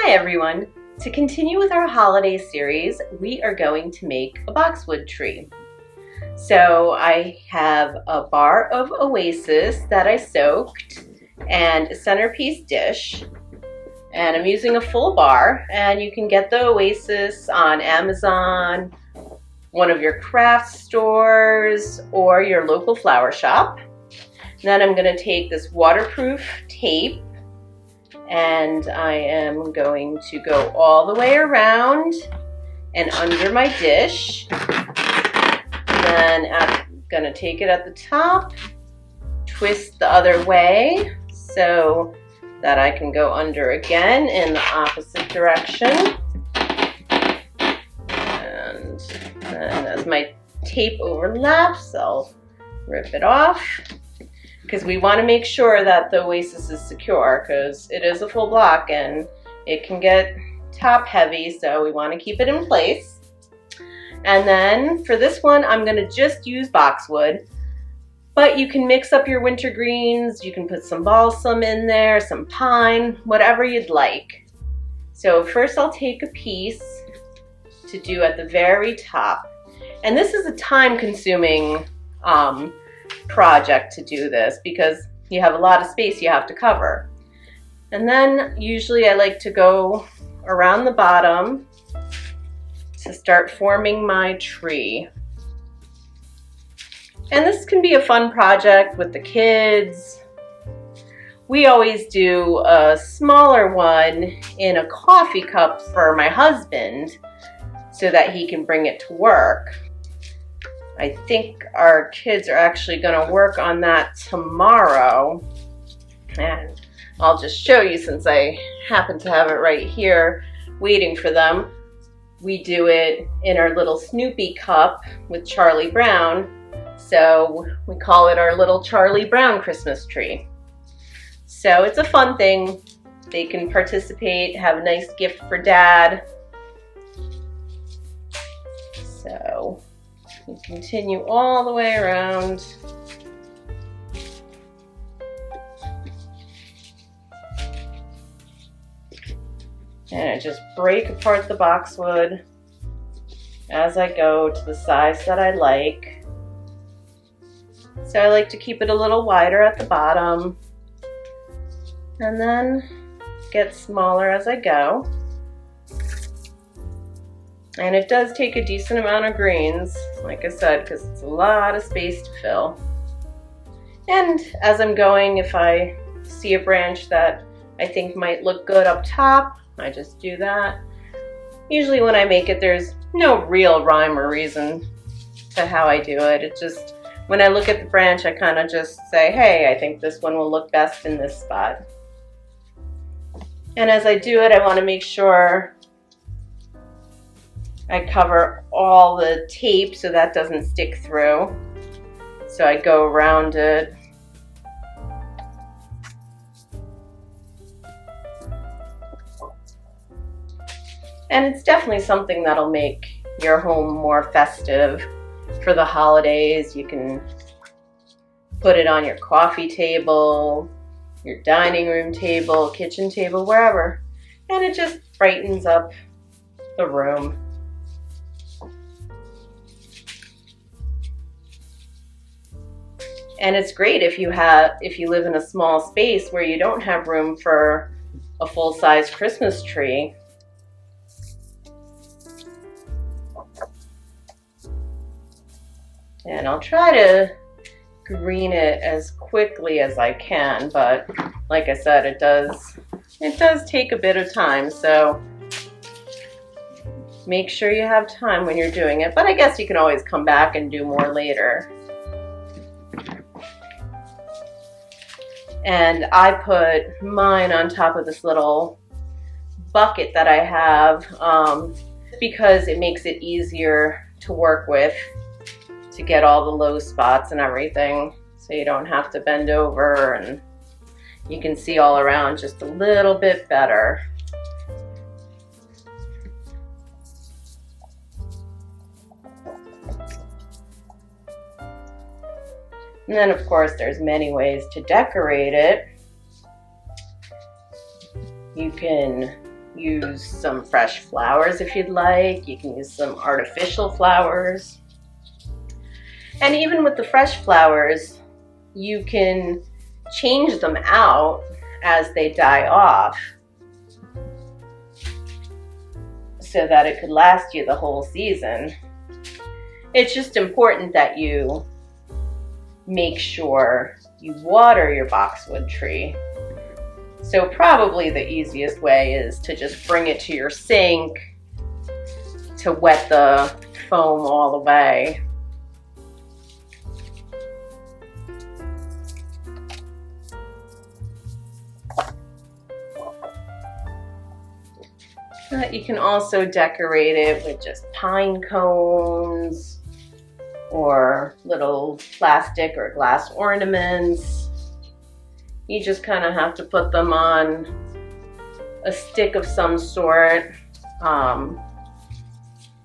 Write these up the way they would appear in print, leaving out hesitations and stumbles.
Hi everyone! To continue with our holiday series, we are going to make a boxwood tree. So I have a bar of Oasis that I soaked and a Centerpiece Dish, and I'm using a full bar, and you can get the Oasis on Amazon, one of your craft stores, or your local flower shop. Then I'm going to take this waterproof tape and I am going to go all the way around and under my dish. Then I'm going to take it at the top, twist the other way so that I can go under again in the opposite direction. And then as my tape overlaps, I'll rip it off, because we want to make sure that the Oasis is secure, because it is a full block and it can get top heavy, so we want to keep it in place. And then for this one, I'm going to just use boxwood, but you can mix up your winter greens. You can put some balsam in there, some pine, whatever you'd like. So first I'll take a piece to do at the very top. And this is a time-consuming project to do this, because you have a lot of space you have to cover. And then usually I like to go around the bottom to start forming my tree. And this can be a fun project with the kids. We always do a smaller one in a coffee cup for my husband so that he can bring it to work. I think our kids are actually going to work on that tomorrow, and I'll just show you since I happen to have it right here waiting for them. We do it in our little Snoopy cup with Charlie Brown, so we call it our little Charlie Brown Christmas tree. So it's a fun thing. They can participate, have a nice gift for Dad. So we continue all the way around. And I just break apart the boxwood as I go to the size that I like. So I like to keep it a little wider at the bottom and then get smaller as I go. And it does take a decent amount of greens, like I said, because it's a lot of space to fill. And as I'm going, if I see a branch that I think might look good up top, I just do that. Usually when I make it, there's no real rhyme or reason to how I do it. It's just, when I look at the branch, I kind of just say, hey, I think this one will look best in this spot. And as I do it, I want to make sure I cover all the tape so that doesn't stick through. So I go around it. And it's definitely something that'll make your home more festive for the holidays. You can put it on your coffee table, your dining room table, kitchen table, wherever. And it just brightens up the room. And it's great if you live in a small space where you don't have room for a full-size Christmas tree. And I'll try to green it as quickly as I can, but like I said, it does take a bit of time, so make sure you have time when you're doing it. But I guess you can always come back and do more later. And I put mine on top of this little bucket that I have because it makes it easier to work with, to get all the low spots and everything, so you don't have to bend over and you can see all around just a little bit better. And then, of course, there's many ways to decorate it. You can use some fresh flowers if you'd like. You can use some artificial flowers. And even with the fresh flowers, you can change them out as they die off so that it could last you the whole season. It's just important that you make sure you water your boxwood tree. So probably the easiest way is to just bring it to your sink to wet the foam all the way. You can also decorate it with just pine cones or little plastic or glass ornaments. You just kind of have to put them on a stick of some sort.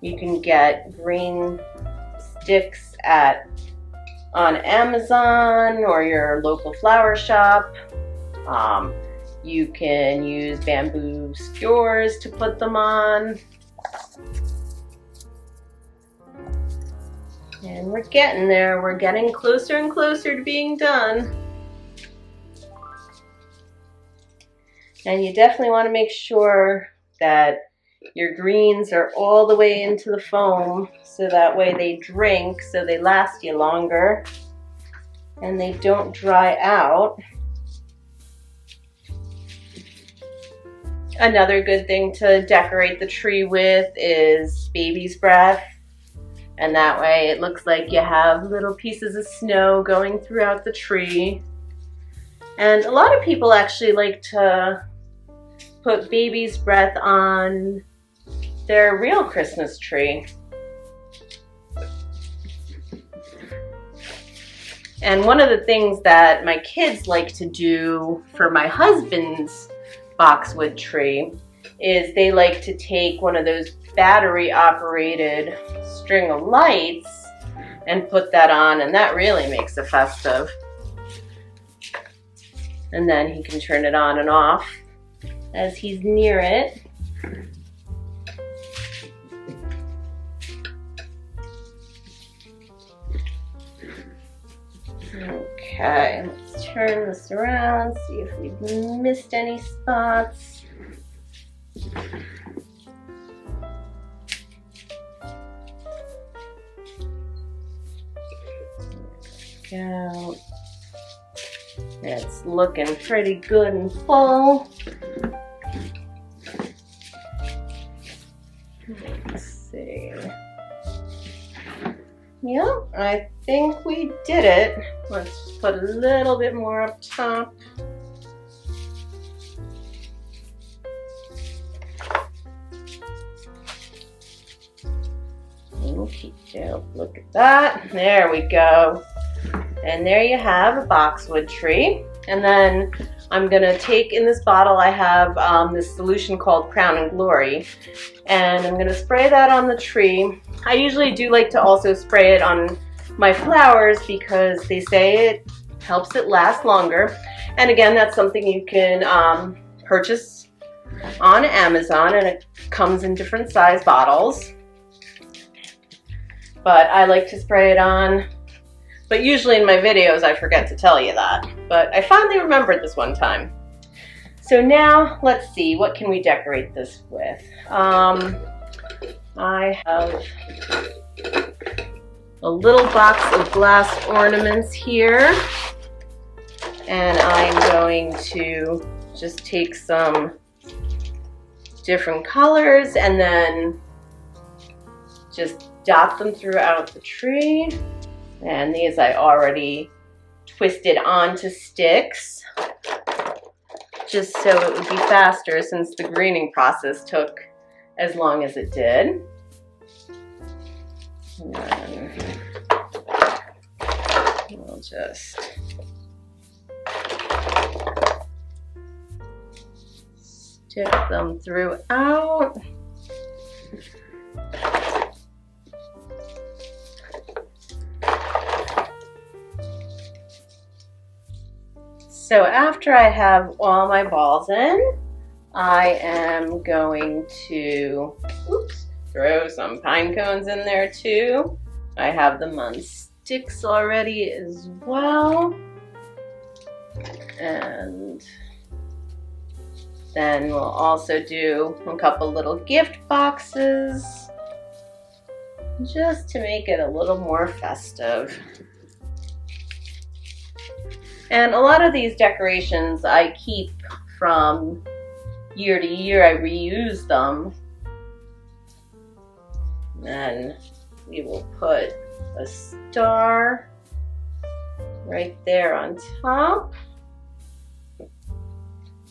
You can get green sticks on Amazon or your local flower shop. You can use bamboo skewers to put them on. And we're getting there. We're getting closer and closer to being done. And you definitely want to make sure that your greens are all the way into the foam so that way they drink, so they last you longer and they don't dry out. Another good thing to decorate the tree with is baby's breath. And that way it looks like you have little pieces of snow going throughout the tree. And a lot of people actually like to put baby's breath on their real Christmas tree. And one of the things that my kids like to do for my husband's boxwood tree is they like to take one of those battery operated string of lights and put that on, and that really makes it festive. And then he can turn it on and off as he's near it. Okay, let's turn this around, see if we've missed any spots. There we go. It's looking pretty good and full. Let's see. Yeah, I think we did it. Let's put a little bit more up top. Okay, look at that. There we go. And there you have a boxwood tree. And then I'm gonna take, in this bottle I have this solution called Crown and Glory, and I'm gonna spray that on the tree. I usually do like to also spray it on my flowers because they say it helps it last longer. And again, that's something you can purchase on Amazon, and it comes in different size bottles. But I like to spray it on. But usually in my videos I forget to tell you that. But I finally remembered this one time. So now let's see, what can we decorate this with? I have a little box of glass ornaments here. And I'm going to just take some different colors and then just dot them throughout the tree. And these I already twisted onto sticks, just so it would be faster since the greening process took as long as it did. And then we'll just stick them throughout. So after I have all my balls in, I am going to, throw some pine cones in there too. I have them on sticks already as well. And then we'll also do a couple little gift boxes just to make it a little more festive. And a lot of these decorations I keep from year to year. I reuse them. Then we will put a star right there on top.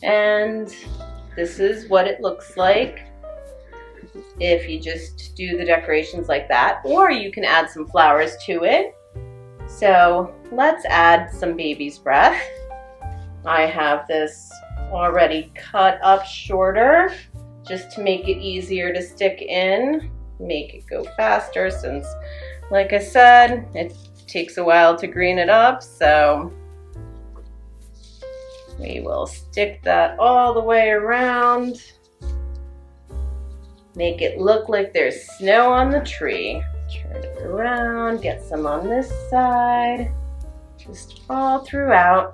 And this is what it looks like if you just do the decorations like that, or you can add some flowers to it. So let's add some baby's breath. I have this already cut up shorter just to make it easier to stick in, make it go faster, since like I said, it takes a while to green it up. So we will stick that all the way around. Make it look like there's snow on the tree. Turn it around, get some on this side, just all throughout.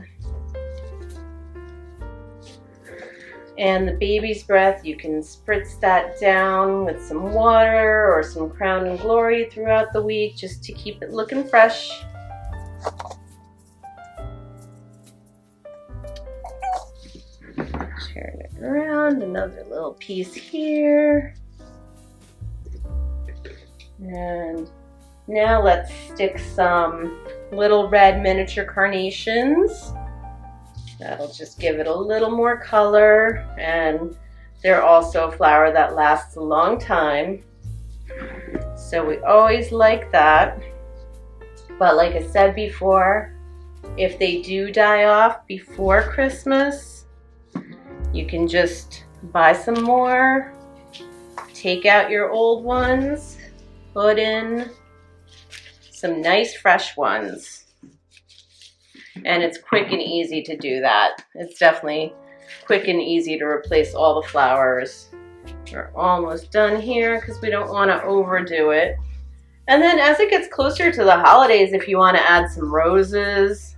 And the baby's breath, you can spritz that down with some water or some Crown and Glory throughout the week just to keep it looking fresh. Turn it around, another little piece here. And now let's stick some little red miniature carnations. That'll just give it a little more color, and they're also a flower that lasts a long time. So we always like that. But like I said before, if they do die off before Christmas, you can just buy some more, take out your old ones, put in some nice fresh ones. And it's quick and easy to do that. It's definitely quick and easy to replace all the flowers. We're almost done here because we don't want to overdo it. And then as it gets closer to the holidays, if you want to add some roses,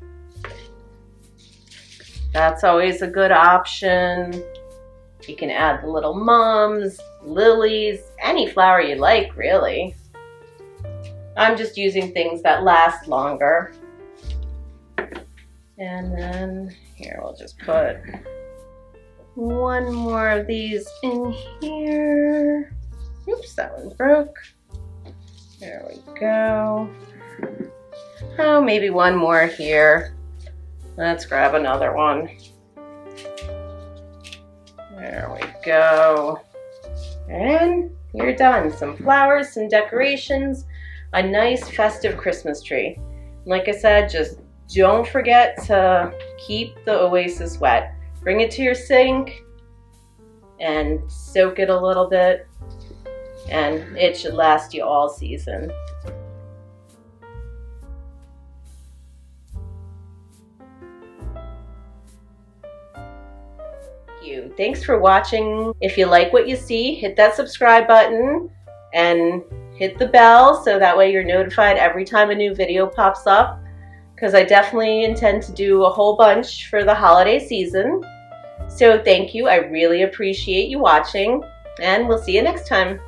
that's always a good option. You can add the little mums, lilies, any flower you like, really. I'm just using things that last longer. And then here, we'll just put one more of these in here. Oops, that one broke. There we go. Oh, maybe one more here. Let's grab another one. There we go. And you're done. Some flowers, some decorations, a nice festive Christmas tree. Like I said, just don't forget to keep the Oasis wet. Bring it to your sink and soak it a little bit, and it should last you all season. Thanks for watching. If you like what you see, hit that subscribe button and hit the bell so that way you're notified every time a new video pops up, because I definitely intend to do a whole bunch for the holiday season. So thank you. I really appreciate you watching, and we'll see you next time.